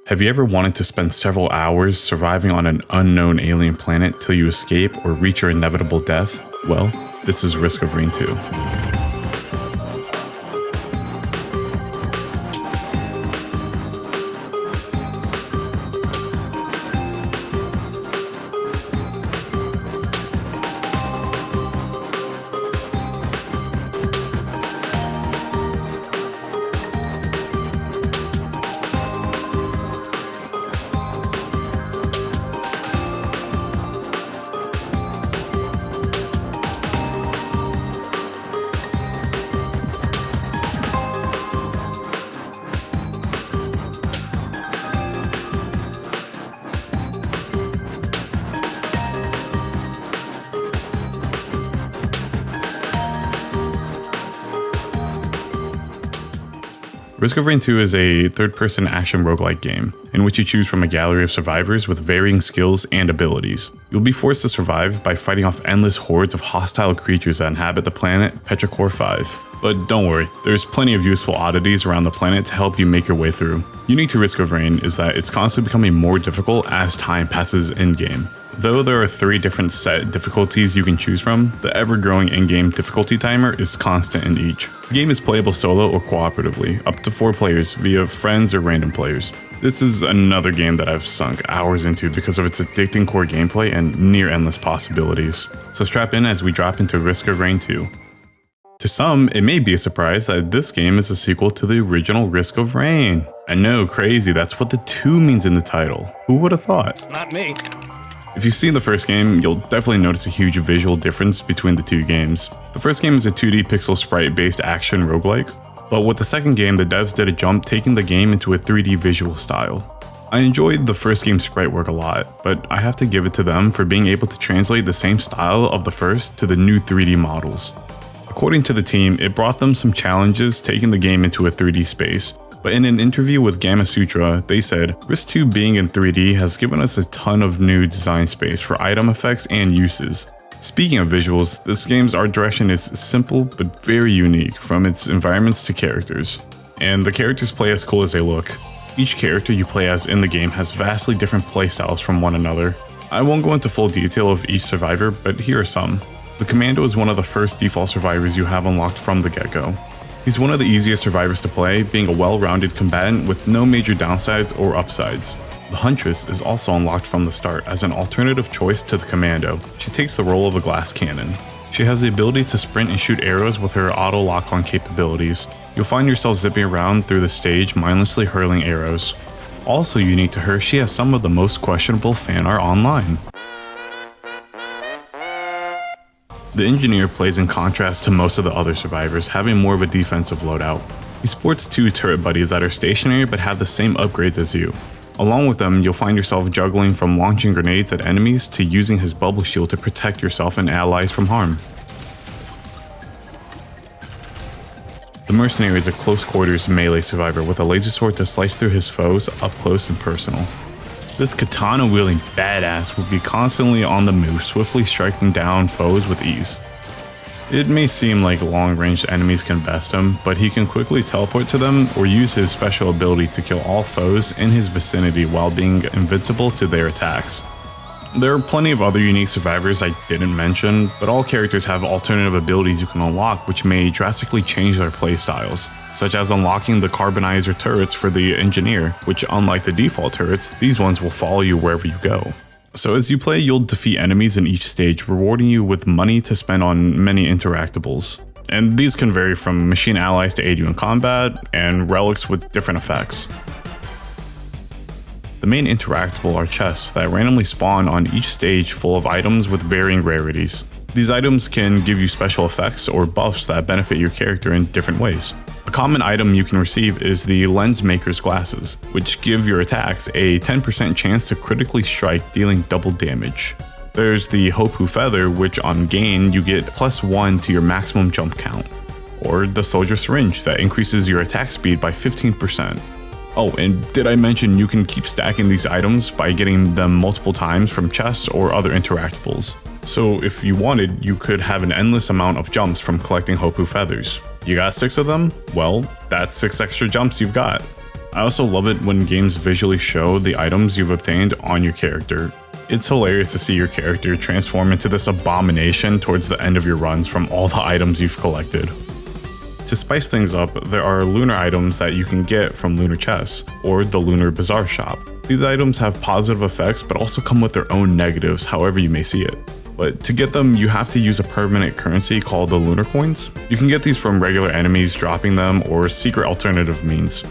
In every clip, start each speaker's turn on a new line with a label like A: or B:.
A: Have you ever wanted to spend several hours surviving on an unknown alien planet till you escape or reach your inevitable death? Well, this is Risk of Rain 2. Risk of Rain 2 is a third-person action roguelike game, in which you choose from a gallery of survivors with varying skills and abilities. You'll be forced to survive by fighting off endless hordes of hostile creatures that inhabit the planet Petrichor 5. But don't worry, there's plenty of useful oddities around the planet to help you make your way through. Unique to Risk of Rain is that it's constantly becoming more difficult as time passes in-game. Though there are 3 different set difficulties you can choose from, the ever-growing in-game difficulty timer is constant in each. The game is playable solo or cooperatively, up to 4 players via friends or random players. This is another game that I've sunk hours into because of its addicting core gameplay and near-endless possibilities. So strap in as we drop into Risk of Rain 2. To some, it may be a surprise that this game is a sequel to the original Risk of Rain. I know, crazy, that's what the 2 means in the title. Who would have thought?
B: Not me.
A: If you've seen the first game, you'll definitely notice a huge visual difference between the 2 games. The first game is a 2D pixel sprite-based action roguelike, but with the second game, the devs did a jump taking the game into a 3D visual style. I enjoyed the first game's sprite work a lot, but I have to give it to them for being able to translate the same style of the first to the new 3D models. According to the team, it brought them some challenges taking the game into a 3D space, but in an interview with Gamma Sutra, they said, Risk 2 being in 3D has given us a ton of new design space for item effects and uses. Speaking of visuals, this game's art direction is simple but very unique, from its environments to characters. And the characters play as cool as they look. Each character you play as in the game has vastly different playstyles from one another. I won't go into full detail of each survivor, but here are some. The Commando is one of the first default survivors you have unlocked from the get-go. He's one of the easiest survivors to play, being a well-rounded combatant with no major downsides or upsides. The Huntress is also unlocked from the start as an alternative choice to the Commando. She takes the role of a glass cannon. She has the ability to sprint and shoot arrows with her auto lock-on capabilities. You'll find yourself zipping around through the stage mindlessly hurling arrows. Also unique to her, she has some of the most questionable fan art online. The Engineer plays in contrast to most of the other survivors, having more of a defensive loadout. He sports 2 turret buddies that are stationary but have the same upgrades as you. Along with them, you'll find yourself juggling from launching grenades at enemies to using his bubble shield to protect yourself and allies from harm. The Mercenary is a close quarters melee survivor with a laser sword to slice through his foes up close and personal. This katana-wielding badass will be constantly on the move, swiftly striking down foes with ease. It may seem like long-range enemies can best him, but he can quickly teleport to them or use his special ability to kill all foes in his vicinity while being invincible to their attacks. There are plenty of other unique survivors I didn't mention, but all characters have alternative abilities you can unlock which may drastically change their playstyles, such as unlocking the Carbonizer turrets for the Engineer, which unlike the default turrets, these ones will follow you wherever you go. So as you play, you'll defeat enemies in each stage, rewarding you with money to spend on many interactables. And these can vary from machine allies to aid you in combat, and relics with different effects. The main interactable are chests that randomly spawn on each stage full of items with varying rarities. These items can give you special effects or buffs that benefit your character in different ways. A common item you can receive is the Lens Maker's glasses, which give your attacks a 10% chance to critically strike, dealing double damage. There's the Hopu Feather, which on gain you get +1 to your maximum jump count. Or the Soldier Syringe that increases your attack speed by 15%. Oh, and did I mention you can keep stacking these items by getting them multiple times from chests or other interactables. So if you wanted, you could have an endless amount of jumps from collecting Hopu Feathers. You got 6 of them? Well, that's 6 extra jumps you've got. I also love it when games visually show the items you've obtained on your character. It's hilarious to see your character transform into this abomination towards the end of your runs from all the items you've collected. To spice things up, there are lunar items that you can get from lunar chests, or the lunar bazaar shop. These items have positive effects but also come with their own negatives, however you may see it. But to get them, you have to use a permanent currency called the lunar coins. You can get these from regular enemies dropping them or secret alternative means.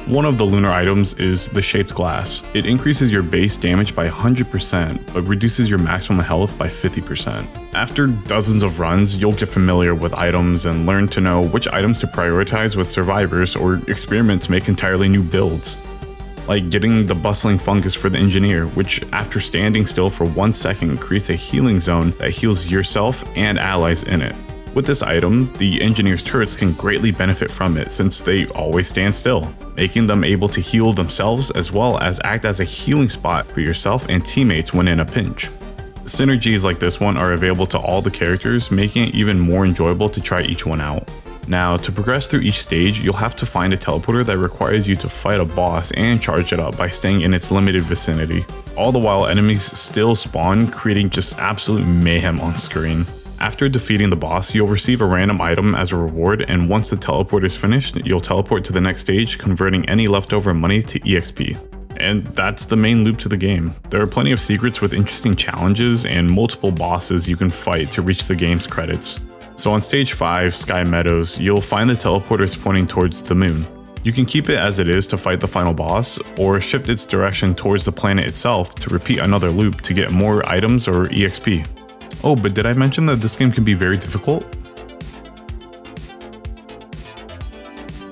A: One of the lunar items is the shaped glass. It increases your base damage by 100%, but reduces your maximum health by 50%. After dozens of runs, you'll get familiar with items and learn to know which items to prioritize with survivors or experiment to make entirely new builds. Like getting the bustling fungus for the engineer, which after standing still for 1 second creates a healing zone that heals yourself and allies in it. With this item, the engineer's turrets can greatly benefit from it since they always stand still, making them able to heal themselves as well as act as a healing spot for yourself and teammates when in a pinch. Synergies like this one are available to all the characters, making it even more enjoyable to try each one out. Now, to progress through each stage, you'll have to find a teleporter that requires you to fight a boss and charge it up by staying in its limited vicinity. All the while, enemies still spawn, creating just absolute mayhem on screen. After defeating the boss, you'll receive a random item as a reward, and once the teleport is finished, you'll teleport to the next stage, converting any leftover money to EXP. And that's the main loop to the game. There are plenty of secrets with interesting challenges and multiple bosses you can fight to reach the game's credits. So on stage 5, Sky Meadows, you'll find the teleporters pointing towards the moon. You can keep it as it is to fight the final boss, or shift its direction towards the planet itself to repeat another loop to get more items or EXP. Oh, but did I mention that this game can be very difficult?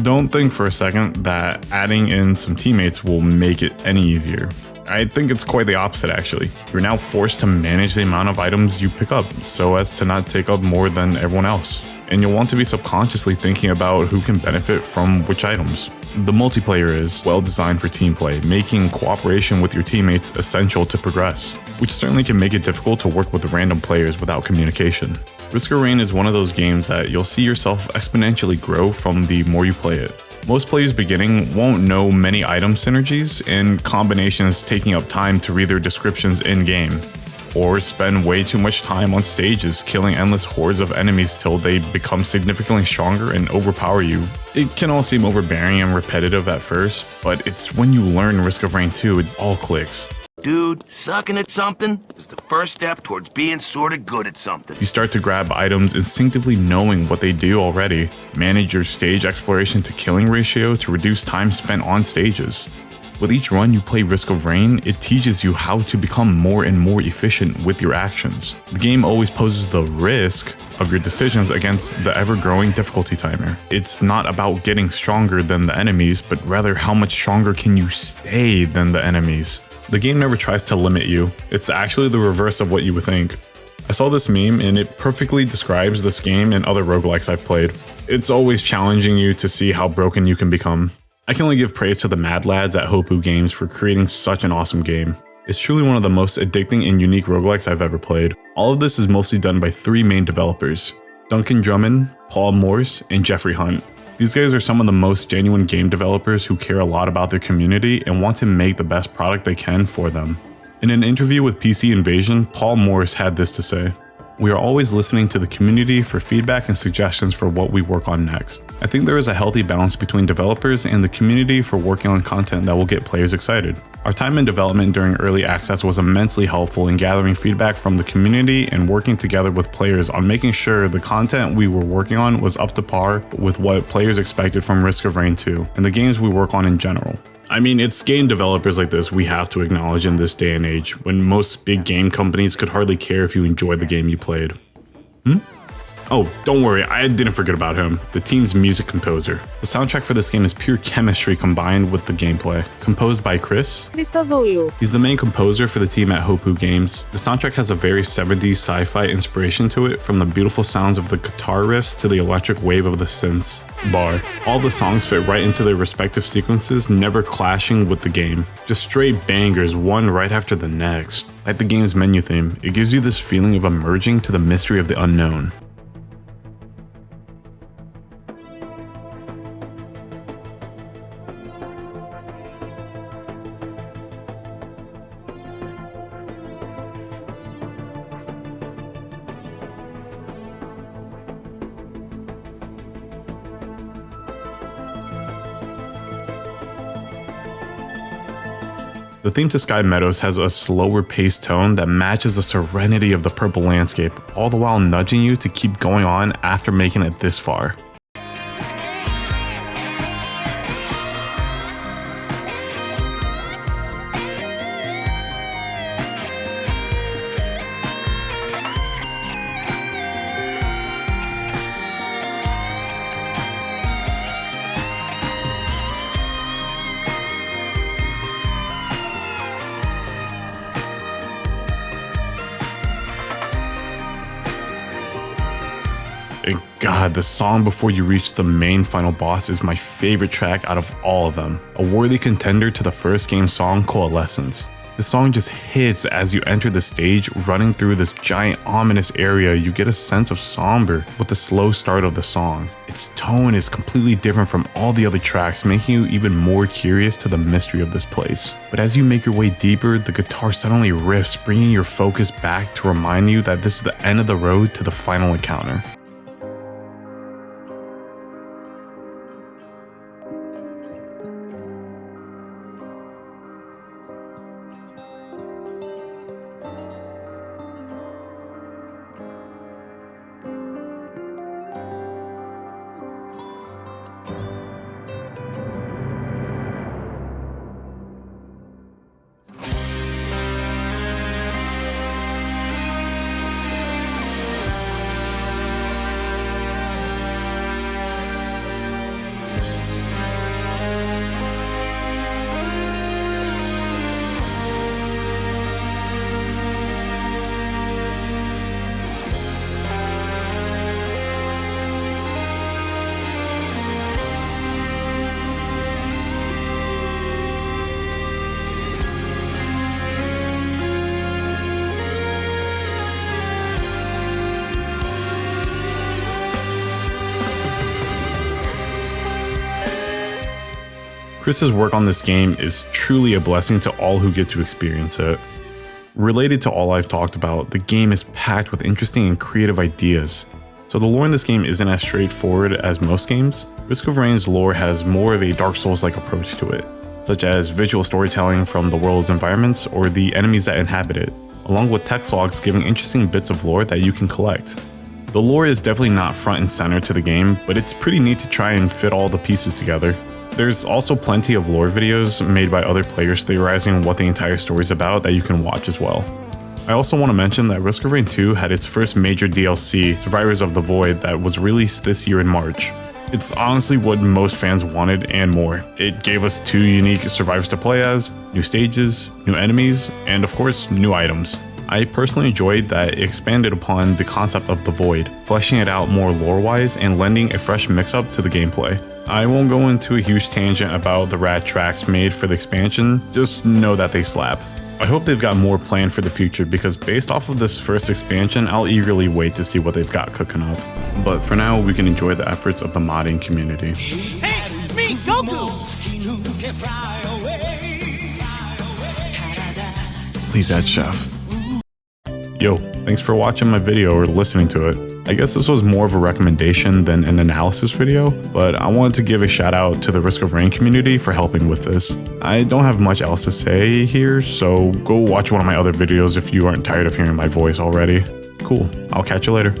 A: Don't think for a second that adding in some teammates will make it any easier. I think it's quite the opposite actually. You're now forced to manage the amount of items you pick up so as to not take up more than everyone else. And you'll want to be subconsciously thinking about who can benefit from which items. The multiplayer is well designed for team play, making cooperation with your teammates essential to progress, which certainly can make it difficult to work with random players without communication. Risk of Rain is one of those games that you'll see yourself exponentially grow from the more you play it. Most players beginning won't know many item synergies and combinations, taking up time to read their descriptions in-game, or spend way too much time on stages killing endless hordes of enemies till they become significantly stronger and overpower you. It can all seem overbearing and repetitive at first, but it's when you learn Risk of Rain 2 it all clicks.
B: Dude, sucking at something is the first step towards being sorta good at something.
A: You start to grab items instinctively knowing what they do already, manage your stage exploration to killing ratio to reduce time spent on stages. With each run you play Risk of Rain, it teaches you how to become more and more efficient with your actions. The game always poses the risk of your decisions against the ever-growing difficulty timer. It's not about getting stronger than the enemies, but rather how much stronger can you stay than the enemies. The game never tries to limit you. It's actually the reverse of what you would think. I saw this meme and it perfectly describes this game and other roguelikes I've played. It's always challenging you to see how broken you can become. I can only give praise to the mad lads at Hopu Games for creating such an awesome game. It's truly one of the most addicting and unique roguelikes I've ever played. All of this is mostly done by 3 main developers: Duncan Drummond, Paul Morse, and Jeffrey Hunt. These guys are some of the most genuine game developers who care a lot about their community and want to make the best product they can for them. In an interview with PC Invasion, Paul Morse had this to say: "We are always listening to the community for feedback and suggestions for what we work on next. I think there is a healthy balance between developers and the community for working on content that will get players excited. Our time in development during early access was immensely helpful in gathering feedback from the community and working together with players on making sure the content we were working on was up to par with what players expected from Risk of Rain 2 and the games we work on in general." I mean, it's game developers like this we have to acknowledge in this day and age, when most big game companies could hardly care if you enjoyed the game you played. Oh, don't worry, I didn't forget about him, the team's music composer. The soundtrack for this game is pure chemistry combined with the gameplay. Composed by Chris. He's the main composer for the team at Hopu Games. The soundtrack has a very 70s sci-fi inspiration to it, from the beautiful sounds of the guitar riffs to the electric wave of the synths. Bar. All the songs fit right into their respective sequences, never clashing with the game. Just straight bangers, one right after the next. Like the game's menu theme, it gives you this feeling of emerging to the mystery of the unknown. The theme to Sky Meadows has a slower paced tone that matches the serenity of the purple landscape, all the while nudging you to keep going on after making it this far. And God, the song before you reach the main final boss is my favorite track out of all of them. A worthy contender to the first game song, Coalescence. The song just hits as you enter the stage. Running through this giant ominous area, you get a sense of somber with the slow start of the song. Its tone is completely different from all the other tracks, making you even more curious to the mystery of this place. But as you make your way deeper, the guitar suddenly riffs, bringing your focus back to remind you that this is the end of the road to the final encounter. Chris's work on this game is truly a blessing to all who get to experience it. Related to all I've talked about, the game is packed with interesting and creative ideas. So the lore in this game isn't as straightforward as most games. Risk of Rain's lore has more of a Dark Souls-like approach to it, such as visual storytelling from the world's environments or the enemies that inhabit it, along with text logs giving interesting bits of lore that you can collect. The lore is definitely not front and center to the game, but it's pretty neat to try and fit all the pieces together. There's also plenty of lore videos made by other players theorizing what the entire story is about that you can watch as well. I also want to mention that Risk of Rain 2 had its first major DLC, Survivors of the Void, that was released this year in March. It's honestly what most fans wanted and more. It gave us 2 unique survivors to play as, new stages, new enemies, and of course, new items. I personally enjoyed that it expanded upon the concept of the Void, fleshing it out more lore-wise and lending a fresh mix-up to the gameplay. I won't go into a huge tangent about the rad tracks made for the expansion, just know that they slap. I hope they've got more planned for the future because based off of this first expansion, I'll eagerly wait to see what they've got cooking up. But for now, we can enjoy the efforts of the modding community.
C: Hey, it's me, Goku!
A: Please add Chef. Yo, thanks for watching my video or listening to it. I guess this was more of a recommendation than an analysis video, but I wanted to give a shout out to the Risk of Rain community for helping with this. I don't have much else to say here, so go watch one of my other videos if you aren't tired of hearing my voice already. Cool, I'll catch you later.